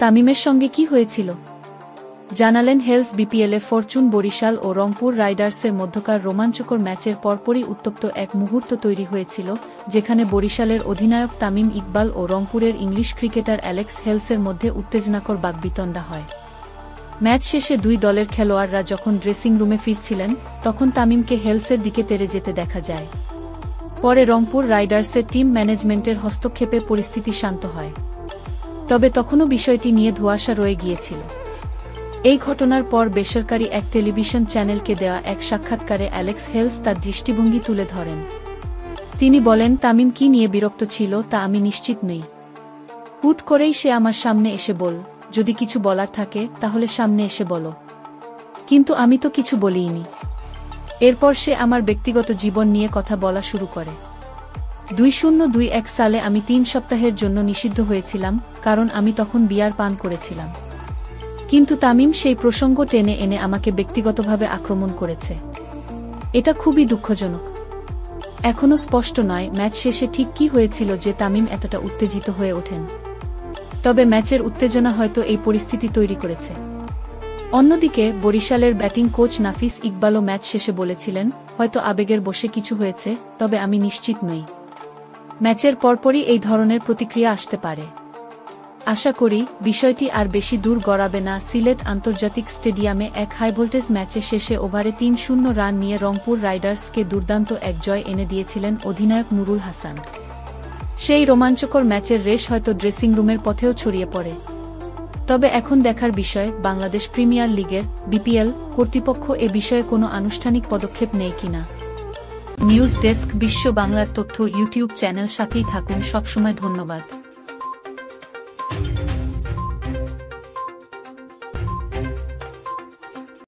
তামিমের সঙ্গে কি হয়েছিল জানালেন হেলস বিপিএলে ফরচুন বরিশাল ও রংপুর রাইডার্সের মধ্যকার রোমাঞ্চকর ম্যাচের পরপরই উত্তপ্ত এক মুহূর্ত তৈরি হয়েছিল, যেখানে বরিশালের অধিনায়ক তামিম ইকবাল ও রংপুরের ইংলিশ ক্রিকেটার অ্যালেক্স হেলসের মধ্যে উত্তেজনাকর বাকবিতণ্ডা হয়। ম্যাচ শেষে দুই দলের খেলোয়াড়রা যখন ড্রেসিং রুমে ফিরছিলেন, তখন তামিমকে হেলসের দিকে তেড়ে যেতে দেখা যায়। পরে রংপুর রাইডার্সের টিম ম্যানেজমেন্টের হস্তক্ষেপে পরিস্থিতি শান্ত হয়। তবে তখনও বিষয়টি নিয়ে ধোঁয়াশা রয়ে গিয়েছিল। এই ঘটনার পর বেসরকারি এক টেলিভিশন চ্যানেলকে দেওয়া এক সাক্ষাৎকারে অ্যালেক্স হেলস তার দৃষ্টিভঙ্গি তুলে ধরেন। তিনি বলেন, তামিম কি নিয়ে বিরক্ত ছিল তা আমি নিশ্চিত নই। হুট করেই সে আমার সামনে এসে বল, যদি কিছু বলার থাকে তাহলে সামনে এসে বলো, কিন্তু আমি তো কিছু বলিনি। এরপর সে আমার ব্যক্তিগত জীবন নিয়ে কথা বলা শুরু করে। 2021 সালে আমি 3 সপ্তাহের জন্য নিষিদ্ধ হয়েছিলাম, কারণ আমি তখন বিয়ার পান করেছিলাম। কিন্তু তামিম সেই প্রসঙ্গ টেনে এনে আমাকে ব্যক্তিগতভাবে আক্রমণ করেছে। এটা খুবই দুঃখজনক। এখনও স্পষ্ট নয় ম্যাচ শেষে ঠিক কী হয়েছিল যে তামিম এতটা উত্তেজিত হয়ে ওঠেন। তবে ম্যাচের উত্তেজনা হয়তো এই পরিস্থিতি তৈরি করেছে। অন্যদিকে বরিশালের ব্যাটিং কোচ নাফিস ইকবালও ম্যাচ শেষে বলেছিলেন, হয়তো আবেগের বশে কিছু হয়েছে, তবে আমি নিশ্চিত নই। ম্যাচের পরপরই এই ধরনের প্রতিক্রিয়া আসতে পারে। আশা করি বিষয়টি আর বেশি দূর গড়াবে না। সিলেট আন্তর্জাতিক স্টেডিয়ামে এক হাইভোল্টেজ ম্যাচে শেষে ওভারে 3-0 রান নিয়ে রংপুর রাইডার্সকে দুর্দান্ত এক জয় এনে দিয়েছিলেন অধিনায়ক নুরুল হাসান। সেই রোমাঞ্চকর ম্যাচের রেশ হয়তো ড্রেসিং রুমের পথেও ছড়িয়ে পড়ে। তবে এখন দেখার বিষয় বাংলাদেশ প্রিমিয়ার লিগের বিপিএল কর্তৃপক্ষ এ বিষয়ে কোনো আনুষ্ঠানিক পদক্ষেপ নেয় কিনা। নিউজ ডেস্ক, বিশ্ব বাংলার তথ্য ইউটিউব চ্যানেল। সাথেই থাকুন সবসময়। ধন্যবাদ।